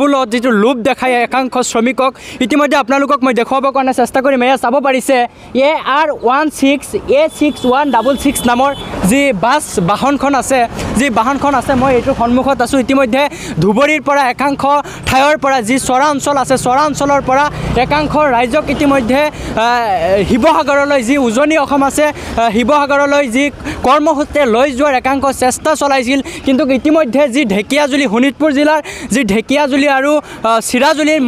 বলত যিটো লোভ দেখায় একাংশ শ্ৰমিকক ইতিমধ্যে আপোনালোকক মই দেখুৱাবৰ কাৰণে চেষ্টা কৰিম। এয়া চাব পাৰিছে AR16A6166 নামৰ যি বাহনখন আছে মই এইটো সন্মুখত আছোঁ। ইতিমধ্যে ধুবুৰীৰ পৰা একাংশ ঠাইৰ পৰা যি চৰা অঞ্চল আছে চৰা অঞ্চলৰ পৰা একাংশ ৰাইজক ইতিমধ্যে শিৱসাগৰলৈ যি উজনি অসম আছে শিৱসাগৰলৈ যি কৰ্মসূত্ৰে লৈ যোৱাৰ একাংশ চেষ্টা চলাইছিল। কিন্তু ইতিমধ্যে যি ঢেকীয়াজুলি শোণিতপুৰ জিলাৰ যি ঢেকীয়াজুলি আৰু চিৰাজুলিৰ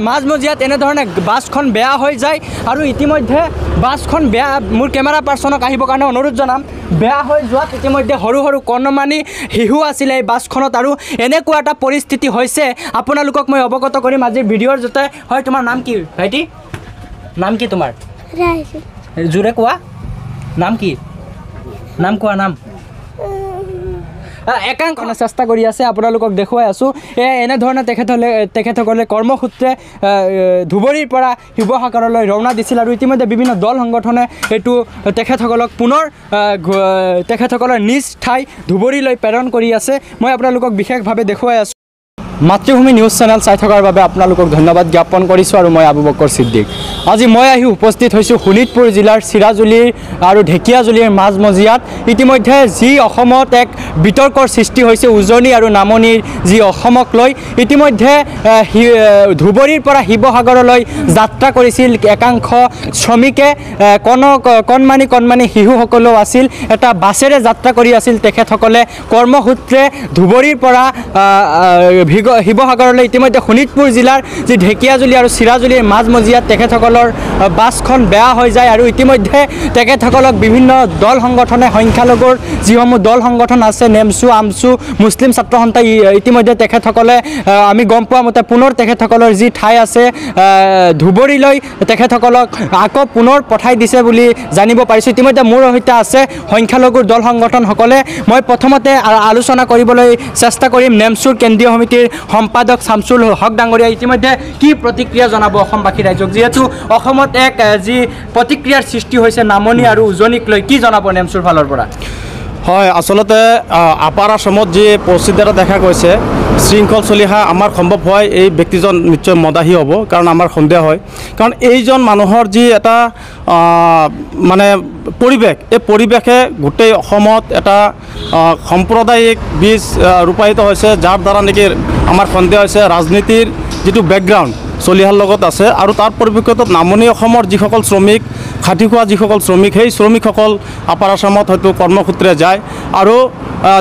মাজমজিয়াত এনেধৰণে বাছখন বেয়া হৈ যায় আৰু ইতিমধ্যে বাছখন বেয়া মোৰ কেমেৰা পাৰ্চনক আহিবৰ কাৰণে অনুৰোধ জনাম। বেয়া হৈ যোৱাত ইতিমধ্যে সৰু সৰু কণমানি শিশু আছিলে এই বাছখনত আৰু এনেকুৱা এটা পৰিস্থিতি হৈছে আপোনালোকক মই অৱগত কৰিম আজিৰ ভিডিঅ'ৰ জৰিয়তে। হয়, তোমাৰ নাম কি ভাইটি? নাম কি তোমাৰ? জোৰে কোৱা, নাম কি? নাম কোৱা, নাম। একাংশ চেষ্টা কৰি আছে আপোনালোকক দেখুৱাই আছোঁ। এনেধৰণে তেখেতসকলে কৰ্মসূত্ৰে ধুবুৰীৰ পৰা শিৱসাগৰলৈ ৰাওনা দিছিল আৰু ইতিমধ্যে বিভিন্ন দল সংগঠনে এইটো তেখেতসকলক পুনৰ তেখেতসকলৰ নিজ ঠাই ধুবুৰীলৈ প্ৰেৰণ কৰি আছে। মই আপোনালোকক বিশেষভাৱে দেখুৱাই আছোঁ। মাতৃভূমি নিউজ চেনেল চাই থকাৰ বাবে আপোনালোকক ধন্যবাদ জ্ঞাপন কৰিছোঁ আৰু মই আবু বকৰ ছিদ্দিক। আজি মই আহি উপস্থিত হৈছোঁ শোণিতপুৰ জিলাৰ চিৰাজুলিৰ আৰু ঢেকীয়াজুলিৰ মাজমজিয়াত। ইতিমধ্যে যি অসমত এক বিতৰ্কৰ সৃষ্টি হৈছে উজনি আৰু নামনিৰ যি অসমক লৈ ইতিমধ্যে ধুবুৰীৰ পৰা শিৱসাগৰলৈ যাত্ৰা কৰিছিল একাংশ শ্ৰমিকে। কণমানি শিশুসকলেও আছিল, এটা বাছেৰে যাত্ৰা কৰি আছিল তেখেতসকলে কৰ্মসূত্ৰে ধুবুৰীৰ পৰা শিৱসাগৰলৈ। ইতিমধ্যে শোণিতপুৰ জিলাৰ যি ঢেকীয়াজুলি আৰু চিৰাজুলিৰ মাজমজিয়াত তেখেতসকলৰ বাছখন বেয়া হৈ যায় আৰু ইতিমধ্যে তেখেতসকলক বিভিন্ন দল সংগঠনে সংখ্যালঘুৰ যিসমূহ দল সংগঠন আছে নেমচু, আমচু, মুছলিম ছাত্ৰ সন্থা ইতিমধ্যে তেখেতসকলে আমি গম পোৱা মতে পুনৰ তেখেতসকলৰ যি ঠাই আছে ধুবুৰীলৈ তেখেতসকলক আকৌ পুনৰ পঠাই দিছে বুলি জানিব পাৰিছোঁ। ইতিমধ্যে মোৰ সৈতে আছে সংখ্যালঘুৰ দল সংগঠনসকলে। মই প্ৰথমতে আলোচনা কৰিবলৈ চেষ্টা কৰিম নেমচুৰ কেন্দ্ৰীয় সমিতিৰ সম্পাদক শামছুল হক ডাঙৰীয়া। ইতিমধ্যে কি প্ৰতিক্ৰিয়া জনাব অসমবাসী ৰাইজক, যিহেতু অসমত এক যি প্ৰতিক্ৰিয়াৰ সৃষ্টি হৈছে নামনি আৰু উজনিক লৈ, কি জনাব নেমচুৰ ফালৰ পৰা? হয়, আচলতে আপাৰ আসামত যি পৰিস্থিতি এটা দেখা গৈছে শৃংখল চলি অহা আমাৰ সম্ভৱ হয় এই ব্যক্তিজন নিশ্চয় মদাহী হ'ব, কাৰণ আমাৰ সন্দেহ হয়। কাৰণ এইজন মানুহৰ যি এটা মানে পৰিৱেশ, এই পৰিৱেশে গোটেই অসমত এটা সাম্প্ৰদায়িক বীজ ৰূপায়িত হৈছে, যাৰ দ্বাৰা নেকি আমাৰ সন্দেহ হৈছে ৰাজনীতিৰ যিটো বেকগ্ৰাউণ্ড চলি অহাৰ লগত আছে। আৰু তাৰ পৰিপ্ৰেক্ষিতত নামনি অসমৰ যিসকল শ্ৰমিক, খাটি খোৱা যিসকল শ্ৰমিক, সেই শ্ৰমিকসকল আপাৰ আসামত হয়তো কৰ্মসূত্ৰে যায়। আৰু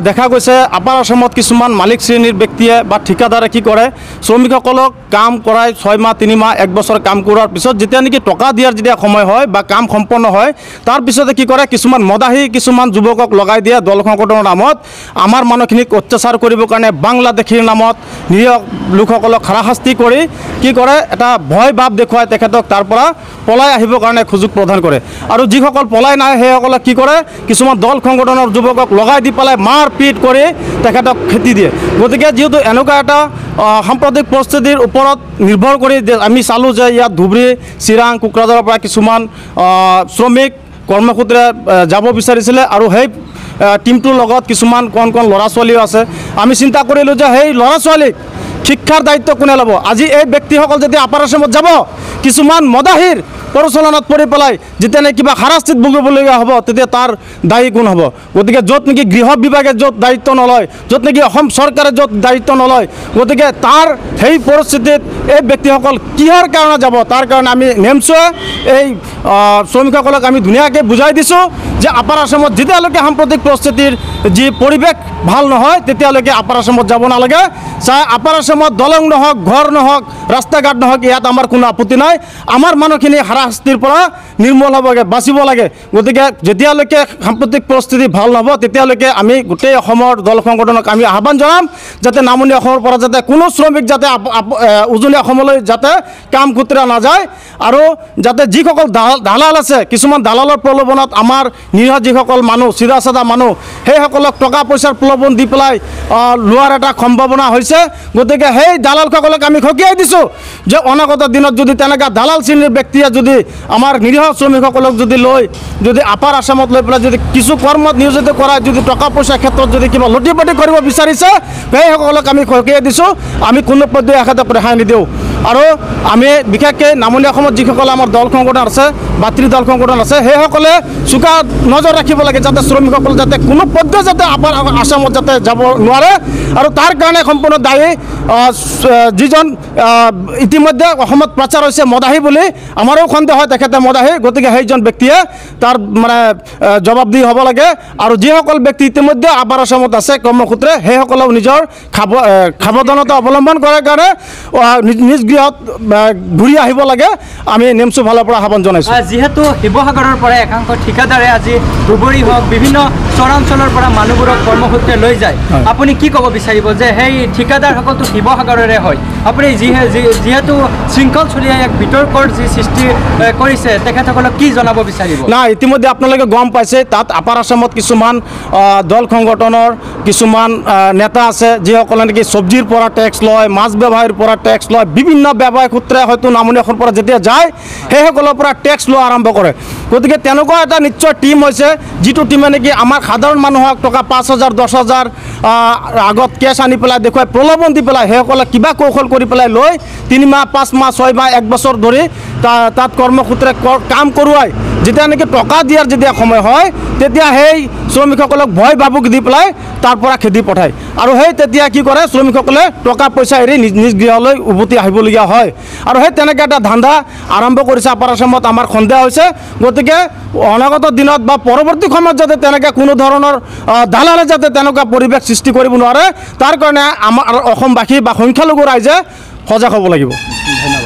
দেখা গৈছে আপাৰ আসামত কিছুমান মালিক শ্ৰেণীৰ ব্যক্তিয়ে বা ঠিকাদাৰে কি কৰে, শ্ৰমিকসকলক কাম কৰাই 6 মাহ 3 মাহ 1 বছৰ কাম কৰাৰ পিছত যেতিয়া নেকি টকা দিয়াৰ যেতিয়া সময় হয় বা কাম সম্পন্ন হয়, তাৰপিছতে কি কৰে, কিছুমান মদাহী কিছুমান যুৱকক লগাই দিয়ে দল সংগঠনৰ নামত আমাৰ মানুহখিনিক অত্যাচাৰ কৰিবৰ কাৰণে বাংলাদেশীৰ নামত নিৰীহ লোকসকলক হাৰাশাস্তি কৰি কি কৰে, এটা ভয় ভাৱ দেখুৱাই তেখেতক তাৰ পৰা পলাই আহিবৰ কাৰণে সুযোগ প্ৰদান কৰে। আৰু যিসকল পলাই নাই সেইসকলক কি কৰে, কিছুমান দল সংগঠনৰ যুৱকক লগাই দি পেলাই মাৰ পিট কৰি তেখেতক খেতি দিয়ে। গতিকে যিহেতু এনেকুৱা এটা সাম্প্ৰতিক পৰিস্থিতিৰ ওপৰত নিৰ্ভৰ কৰি আমি চালোঁ যে ইয়াত ধুবুৰী, চিৰাং, কোকৰাঝাৰৰ পৰা কিছুমান শ্ৰমিক কৰ্মসূত্ৰে যাব বিচাৰিছিলে আৰু সেই টিমটোৰ লগত কিছুমান কণ ল'ৰা ছোৱালীও আছে। আমি চিন্তা কৰিলোঁ যে সেই ল'ৰা ছোৱালীক শিক্ষাৰ দায়িত্ব কোনে ল'ব? আজি এই ব্যক্তিসকল যদি আপাৰ আসামত যাব, কিছুমান মদাহীৰ প্ৰচলনত পৰি পেলাই যেতিয়া নেকি কিবা হাৰাশাস্তিত ভুগিবলগীয়া হ'ব, তেতিয়া তাৰ দায়ী কোন হ'ব? গতিকে য'ত নেকি গৃহ বিভাগে য'ত দায়িত্ব নলয়, য'ত নেকি অসম চৰকাৰে য'ত দায়িত্ব নলয়, গতিকে তাৰ সেই পৰিস্থিতিত এই ব্যক্তিসকল কিহৰ কাৰণে যাব? তাৰ কাৰণে আমি নেমচুৱে এই শ্ৰমিকসকলক আমি ধুনীয়াকৈ বুজাই দিছোঁ যে আপাৰ আসামত যেতিয়ালৈকে সাম্প্ৰতিক পৰিস্থিতিৰ যি পৰিৱেশ ভাল নহয় তেতিয়ালৈকে আপাৰ আসামত যাব নালাগে। চাই আপাৰ আসামত দলং নহওক, ঘৰ নহওক, ৰাস্তা ঘাট নহওক, ইয়াত আমাৰ কোনো আপত্তি নাই। আমাৰ মানুহখিনি হাৰাশাস্তিৰ পৰা নিৰ্মূল হ'বগৈ, বাচিব লাগে। গতিকে যেতিয়ালৈকে সাম্প্ৰতিক পৰিস্থিতি ভাল নহ'ব তেতিয়ালৈকে আমি গোটেই অসমৰ দল সংগঠনক আমি আহ্বান জনাম যাতে নামনি অসমৰ পৰা যাতে কোনো শ্ৰমিক যাতে উজনি অসমলৈ যাতে কাম সূত্ৰে নাযায়, আৰু যাতে যিসকল দালাল আছে, কিছুমান দালালৰ প্ৰলোভনত আমাৰ নিৰীহ যিসকল মানুহ চিধা চাধা মানুহ সেইসকলক টকা পইচাৰ প্ৰলোভন দি পেলাই লোৱাৰ এটা সম্ভাৱনা হৈছে। গতিকে সেই দালালসকলক আমি সকীয়াই দিছোঁ যে অনাগত দিনত যদি তেনেকুৱা দালাল শ্ৰেণীৰ ব্যক্তিয়ে যদি আমাৰ নিৰীহ শ্ৰমিকসকলক যদি লৈ যদি আপাৰ আছামত লৈ পেলাই যদি কিছু কৰ্মত নিয়োজিত কৰাই যদি টকা পইচাৰ ক্ষেত্ৰত যদি কিবা লুটিপাটি কৰিব বিচাৰিছে সেইসকলক আমি সকীয়াই দিছোঁ। আমি কোনো পধ্যেই এখেতক ৰেহাই নিদিওঁ। আৰু আমি বিশেষকৈ নামনি অসমত যিসকল আমাৰ দল সংগঠন আছে বাতৰি দল সংগঠন আছে সেইসকলে চোকা নজৰ ৰাখিব লাগে যাতে শ্ৰমিকসকল যাতে কোনো পধ্যেই যাতে আপাৰ আছামত যাতে যাব নোৱাৰে। আৰু তাৰ কাৰণে সম্পূৰ্ণ দায়ী যিজন ইতিমধ্যে অসমত প্ৰচাৰ হৈছে মদাহী বুলি আমাৰো সন্দেহ হয় তেখেতে মদাহী। গতিকে সেইজন ব্যক্তিয়ে তাৰ মানে জবাবদিহি হ'ব লাগে। আৰু যিসকল ব্যক্তি ইতিমধ্যে আপাৰ আছামত আছে কৰ্মসূত্ৰে সেইসকলেও নিজৰ সাৱধানতা অৱলম্বন কৰাৰ কাৰণে নিজ গৃহত ঘূৰি আহিব লাগে। আমি নেমচু ফালৰ পৰা আহ্বান জনাইছোঁ। যিহেতু শিৱসাগৰৰ পৰা একাংশ ঠিকাদাৰে আজি ধুবুৰী হওক বিভিন্ন চৰাঞ্চলৰ পৰা মানুহবোৰক কৰ্মসূত্ৰে লৈ যায়, আপুনি কি ক'ব বিচাৰিব যে সেই ঠিকাদাৰসকলতো শিৱসাগৰৰে হয়, আপুনি যিহেতু শৃংখল চলিয়াই এক বিতৰ্কৰ যি সৃষ্টি কৰিছে তেখেতসকলক কি জনাব বিচাৰিব? নাই, ইতিমধ্যে আপোনালোকে গম পাইছে তাত আপাৰ আছামত কিছুমান দল সংগঠনৰ কিছুমান নেতা আছে যিসকলে নেকি চব্জিৰ পৰা টেক্স লয়, মাছ ব্যৱসায়ৰ পৰা টেক্স লয়, বিভিন্ন ব্যৱসায় সূত্ৰে হয়তো নামনি অসমৰ পৰা যেতিয়া যায় সেইসকলৰ পৰা টেক্স লোৱা আৰম্ভ কৰে। গতিকে তেনেকুৱা এটা নিশ্চয় টীম হৈছে যিটো টীমে নেকি আমাৰ সাধাৰণ মানুহক টকা 5,000 10,000 আগত কেছ আনি পেলাই দেখুৱাই প্ৰলোভন দি পেলাই সেইসকলে কিবা কৌশল কৰি পেলাই লৈ 3 মাহ 5 মাহ 6 মাহ 1 বছৰ ধৰি তাত কৰ্মসূত্ৰে কাম কৰোৱাই যেতিয়া নেকি টকা দিয়াৰ যেতিয়া সময় হয় তেতিয়া সেই শ্ৰমিকসকলক ভয় ভাবুক দি পেলাই তাৰ পৰা খেদি পঠায়। আৰু সেই তেতিয়া কি কৰে শ্ৰমিকসকলে টকা পইচা এৰি নিজ গৃহলৈ উভতি আহিবলগীয়া হয়। আৰু সেই তেনেকৈ এটা ধান্দা আৰম্ভ কৰিছে আপাৰ আছামত আমাৰ সন্দেহ হৈছে। গতিকে অনাগত দিনত বা পৰৱৰ্তী সময়ত যাতে তেনেকৈ কোনো ধৰণৰ দালালে যাতে তেনেকুৱা পৰিৱেশ সৃষ্টি কৰিব নোৱাৰে তাৰ কাৰণে আমাৰ অসমবাসী বা সংখ্যালঘু ৰাইজে সজাগ হ'ব লাগিব। ধন্যবাদ।